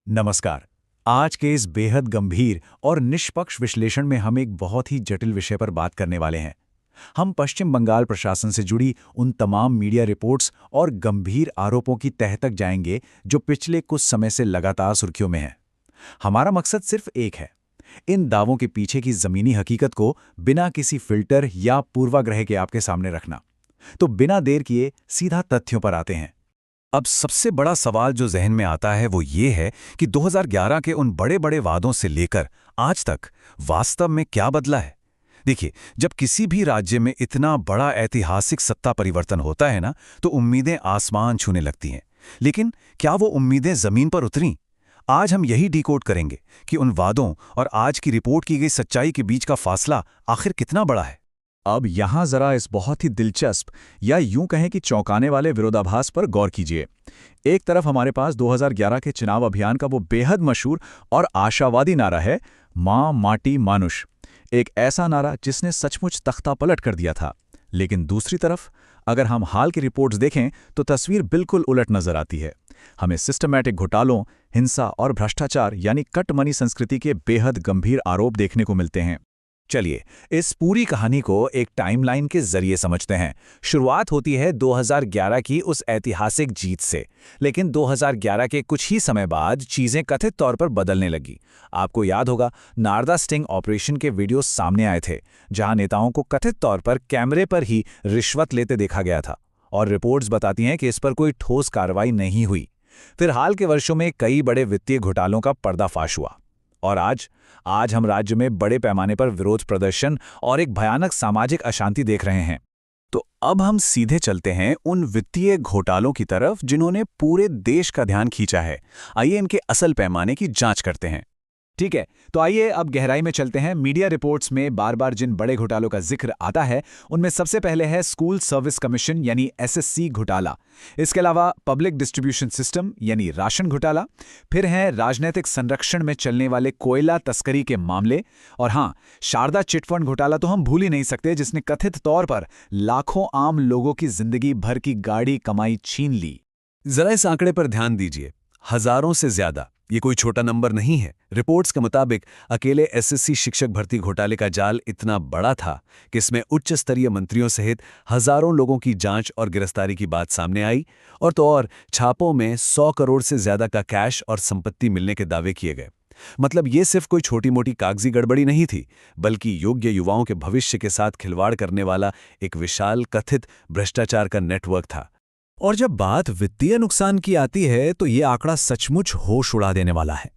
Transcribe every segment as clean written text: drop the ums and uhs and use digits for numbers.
नमस्कार। आज के इस बेहद गंभीर और निष्पक्ष विश्लेषण में हम एक बहुत ही जटिल विषय पर बात करने वाले हैं। हम पश्चिम बंगाल प्रशासन से जुड़ी उन तमाम मीडिया रिपोर्ट्स और गंभीर आरोपों की तह तक जाएंगे जो पिछले कुछ समय से लगातार सुर्खियों में हैं। हमारा मकसद सिर्फ एक है, इन दावों के पीछे की जमीनी हकीकत को बिना किसी फिल्टर या पूर्वाग्रह के आपके सामने रखना। तो बिना देर किए सीधा तथ्यों पर आते हैं। अब सबसे बड़ा सवाल जो जहन में आता है वो ये है कि 2011 के उन बड़े बड़े वादों से लेकर आज तक वास्तव में क्या बदला है। देखिए, जब किसी भी राज्य में इतना बड़ा ऐतिहासिक सत्ता परिवर्तन होता है ना, तो उम्मीदें आसमान छूने लगती हैं। लेकिन क्या वो उम्मीदें जमीन पर उतरीं? आज हम यही डिकोड करेंगे कि उन वादों और आज की रिपोर्ट की गई सच्चाई के बीच का फासला आखिर कितना बड़ा है। अब यहाँ जरा इस बहुत ही दिलचस्प या यूं कहें कि चौंकाने वाले विरोधाभास पर गौर कीजिए। एक तरफ हमारे पास 2011 के चुनाव अभियान का वो बेहद मशहूर और आशावादी नारा है, मां माटी मानुष। एक ऐसा नारा जिसने सचमुच तख्ता पलट कर दिया था। लेकिन दूसरी तरफ अगर हम हाल की रिपोर्ट्स देखें तो तस्वीर बिल्कुल उलट नजर आती है। हमें सिस्टमैटिक घोटालों, हिंसा और भ्रष्टाचार यानी कट मनी संस्कृति के बेहद गंभीर आरोप देखने को मिलते हैं। चलिए, इस पूरी कहानी को एक टाइमलाइन के जरिए समझते हैं। शुरुआत होती है 2011 की उस ऐतिहासिक जीत से, लेकिन 2011 के कुछ ही समय बाद चीजें कथित तौर पर बदलने लगी। आपको याद होगा, नारदा स्टिंग ऑपरेशन के वीडियो सामने आए थे, जहां नेताओं को कथित तौर पर कैमरे पर ही रिश्वत लेते देखा गया था, और रिपोर्ट्स बताती हैं कि इस पर कोई ठोस कार्रवाई नहीं हुई। फिर हाल के वर्षों में कई बड़े वित्तीय घोटालों का पर्दाफाश हुआ, और आज हम राज्य में बड़े पैमाने पर विरोध प्रदर्शन और एक भयानक सामाजिक अशांति देख रहे हैं। तो अब हम सीधे चलते हैं उन वित्तीय घोटालों की तरफ जिन्होंने पूरे देश का ध्यान खींचा है। आइए इनके असल पैमाने की जांच करते हैं। ठीक है, तो आइए अब गहराई में चलते हैं। मीडिया रिपोर्ट्स में बार बार जिन बड़े घोटालों का जिक्र आता है उनमें सबसे पहले है स्कूल सर्विस कमीशन यानी एसएससी घोटाला। इसके अलावा पब्लिक डिस्ट्रीब्यूशन सिस्टम यानी राशन घोटाला। फिर हैं राजनीतिक संरक्षण में चलने वाले कोयला तस्करी के मामले। और हाँ, शारदा चिटफंड घोटाला तो हम भूल ही नहीं सकते, जिसने कथित तौर पर लाखों आम लोगों की जिंदगी भर की गाड़ी कमाई छीन ली। जरा इस आंकड़े पर ध्यान दीजिए, हजारों से ज्यादा। ये कोई छोटा नंबर नहीं है। रिपोर्ट्स के मुताबिक अकेले एसएससी शिक्षक भर्ती घोटाले का जाल इतना बड़ा था कि इसमें उच्च स्तरीय मंत्रियों सहित हजारों लोगों की जांच और गिरफ्तारी की बात सामने आई। और तो और छापों में 100 करोड़ से ज्यादा का कैश और संपत्ति मिलने के दावे किए गए। मतलब ये सिर्फ कोई छोटी मोटी कागजी गड़बड़ी नहीं थी, बल्कि योग्य युवाओं के भविष्य के साथ खिलवाड़ करने वाला एक विशाल कथित भ्रष्टाचार का नेटवर्क था। और जब बात वित्तीय नुकसान की आती है तो ये आंकड़ा सचमुच होश उड़ा देने वाला है।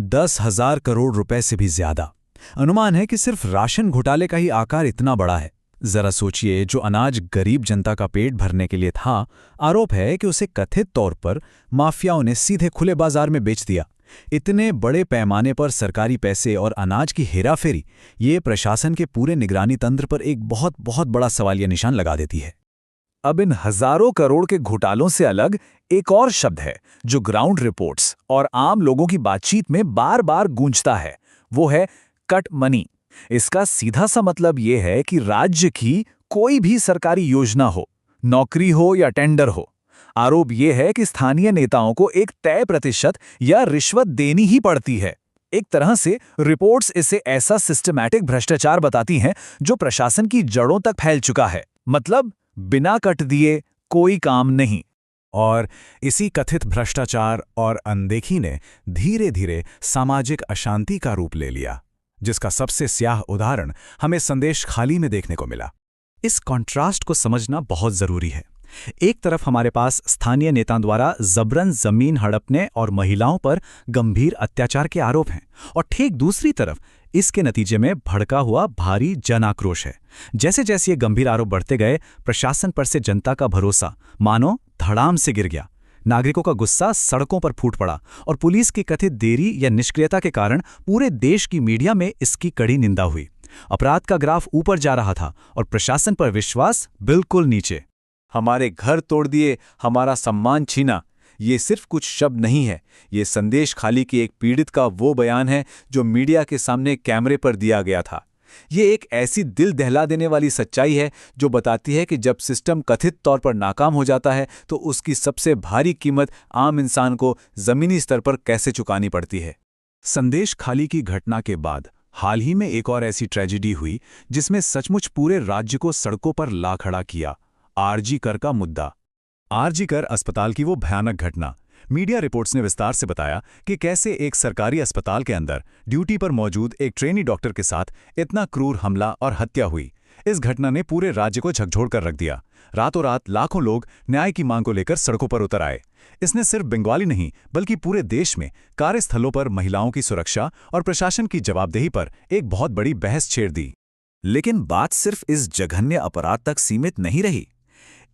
10,000 करोड़ रुपए से भी ज्यादा। अनुमान है कि सिर्फ राशन घोटाले का ही आकार इतना बड़ा है। जरा सोचिए, जो अनाज गरीब जनता का पेट भरने के लिए था, आरोप है कि उसे कथित तौर पर माफियाओं ने सीधे खुले बाजार में बेच दिया। इतने बड़े पैमाने पर सरकारी पैसे और अनाज की हेराफेरी, ये प्रशासन के पूरे निगरानी तंत्र पर एक बहुत बहुत बड़ा सवालिया निशान लगा देती है। अब इन हजारों करोड़ के घोटालों से अलग एक और शब्द है जो ग्राउंड रिपोर्ट्स और आम लोगों की बातचीत में बार बार गूंजता है। वो है कट मनी। इसका सीधा सा मतलब ये है कि राज्य की कोई भी सरकारी योजना हो, नौकरी हो या टेंडर हो, आरोप ये है कि स्थानीय नेताओं को एक तय प्रतिशत या रिश्वत देनी ही पड़ती है। एक तरह से रिपोर्ट्स इसे ऐसा सिस्टमैटिक भ्रष्टाचार बताती हैं जो प्रशासन की जड़ों तक फैल चुका है। मतलब बिना कट दिए कोई काम नहीं। और इसी कथित भ्रष्टाचार और अनदेखी ने धीरे धीरे सामाजिक अशांति का रूप ले लिया, जिसका सबसे स्याह उदाहरण हमें संदेश खाली में देखने को मिला। इस कॉन्ट्रास्ट को समझना बहुत जरूरी है। एक तरफ हमारे पास स्थानीय नेताओं द्वारा जबरन जमीन हड़पने और महिलाओं पर गंभीर अत्याचार के आरोप हैं, और ठीक दूसरी तरफ इसके नतीजे में भड़का हुआ भारी जन आक्रोश है। जैसे जैसे ये गंभीर आरोप बढ़ते गए, प्रशासन पर से जनता का भरोसा मानो धड़ाम से गिर गया। नागरिकों का गुस्सा सड़कों पर फूट पड़ा, और पुलिस की कथित देरी या निष्क्रियता के कारण पूरे देश की मीडिया में इसकी कड़ी निंदा हुई। अपराध का ग्राफ ऊपर जा रहा था और प्रशासन पर विश्वास बिल्कुल नीचे। हमारे घर तोड़ दिए, हमारा सम्मान छीना, ये सिर्फ कुछ शब्द नहीं है। ये संदेश खाली की एक पीड़ित का वो बयान है जो मीडिया के सामने कैमरे पर दिया गया था। ये एक ऐसी दिल दहला देने वाली सच्चाई है जो बताती है कि जब सिस्टम कथित तौर पर नाकाम हो जाता है तो उसकी सबसे भारी कीमत आम इंसान को जमीनी स्तर पर कैसे चुकानी पड़ती है। संदेश खाली की घटना के बाद हाल ही में एक और ऐसी ट्रेजेडी हुई जिसमें सचमुच पूरे राज्य को सड़कों पर ला खड़ा किया, आरजी कर का मुद्दा। आरजी कर अस्पताल की वो भयानक घटना। मीडिया रिपोर्ट्स ने विस्तार से बताया कि कैसे एक सरकारी अस्पताल के अंदर ड्यूटी पर मौजूद एक ट्रेनी डॉक्टर के साथ इतना क्रूर हमला और हत्या हुई। इस घटना ने पूरे राज्य को झकझोर कर रख दिया। रातों रात लाखों लोग न्याय की मांग को लेकर सड़कों पर उतर आए। इसने सिर्फ बंगाली नहीं बल्कि पूरे देश में कार्यस्थलों पर महिलाओं की सुरक्षा और प्रशासन की जवाबदेही पर एक बहुत बड़ी बहस छेड़ दी। लेकिन बात सिर्फ इस जघन्य अपराध तक सीमित नहीं रही।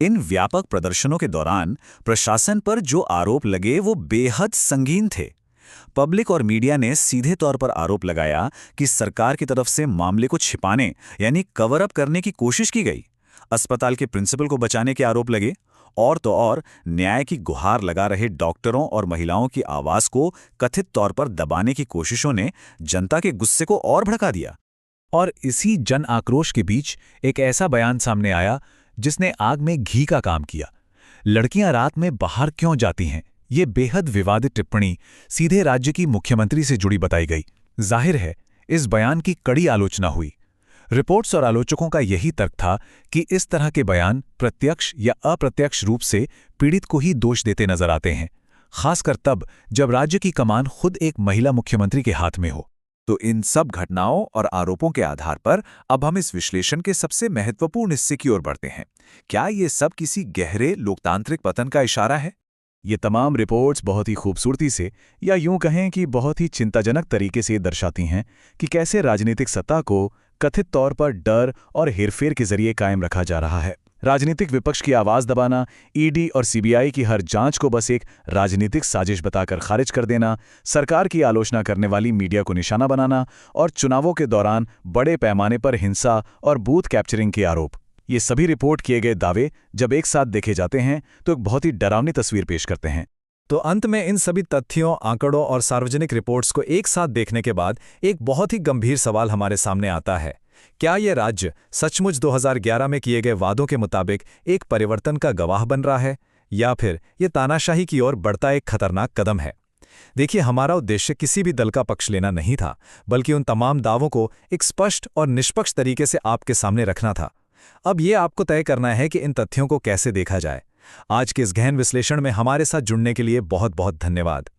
इन व्यापक प्रदर्शनों के दौरान प्रशासन पर जो आरोप लगे वो बेहद संगीन थे। पब्लिक और मीडिया ने सीधे तौर पर आरोप लगाया कि सरकार की तरफ से मामले को छिपाने यानी कवर अप करने की कोशिश की गई। अस्पताल के प्रिंसिपल को बचाने के आरोप लगे और तो और न्याय की गुहार लगा रहे डॉक्टरों और महिलाओं की आवाज को कथित तौर पर दबाने की कोशिशों ने जनता के गुस्से को और भड़का दिया। और इसी जन आक्रोश के बीच एक ऐसा बयान सामने आया जिसने आग में घी का काम किया। लड़कियां रात में बाहर क्यों जाती हैं? ये बेहद विवादित टिप्पणी सीधे राज्य की मुख्यमंत्री से जुड़ी बताई गई। जाहिर है इस बयान की कड़ी आलोचना हुई। रिपोर्ट्स और आलोचकों का यही तर्क था कि इस तरह के बयान प्रत्यक्ष या अप्रत्यक्ष रूप से पीड़ित को ही दोष देते नजर आते हैं, खासकर तब जब राज्य की कमान खुद एक महिला मुख्यमंत्री के हाथ में हो। तो इन सब घटनाओं और आरोपों के आधार पर अब हम इस विश्लेषण के सबसे महत्वपूर्ण हिस्से की ओर बढ़ते हैं। क्या ये सब किसी गहरे लोकतांत्रिक पतन का इशारा है? ये तमाम रिपोर्ट्स बहुत ही खूबसूरती से या यूं कहें कि बहुत ही चिंताजनक तरीके से दर्शाती हैं कि कैसे राजनीतिक सत्ता को कथित तौर पर डर और हेरफेर के जरिए कायम रखा जा रहा है। राजनीतिक विपक्ष की आवाज दबाना, ईडी और सीबीआई की हर जांच को बस एक राजनीतिक साजिश बताकर खारिज कर देना, सरकार की आलोचना करने वाली मीडिया को निशाना बनाना और चुनावों के दौरान बड़े पैमाने पर हिंसा और बूथ कैप्चरिंग के आरोप, ये सभी रिपोर्ट किए गए दावे जब एक साथ देखे जाते हैं तो एक बहुत ही डरावनी तस्वीर पेश करते हैं। तो अंत में इन सभी तथ्यों, आंकड़ों और सार्वजनिक रिपोर्ट्स को एक साथ देखने के बाद एक बहुत ही गंभीर सवाल हमारे सामने आता है। क्या ये राज्य सचमुच 2011 में किए गए वादों के मुताबिक एक परिवर्तन का गवाह बन रहा है, या फिर ये तानाशाही की ओर बढ़ता एक खतरनाक कदम है? देखिए, हमारा उद्देश्य किसी भी दल का पक्ष लेना नहीं था, बल्कि उन तमाम दावों को एक स्पष्ट और निष्पक्ष तरीके से आपके सामने रखना था। अब ये आपको तय करना है कि इन तथ्यों को कैसे देखा जाए। आज के इस गहन विश्लेषण में हमारे साथ जुड़ने के लिए बहुत बहुत धन्यवाद।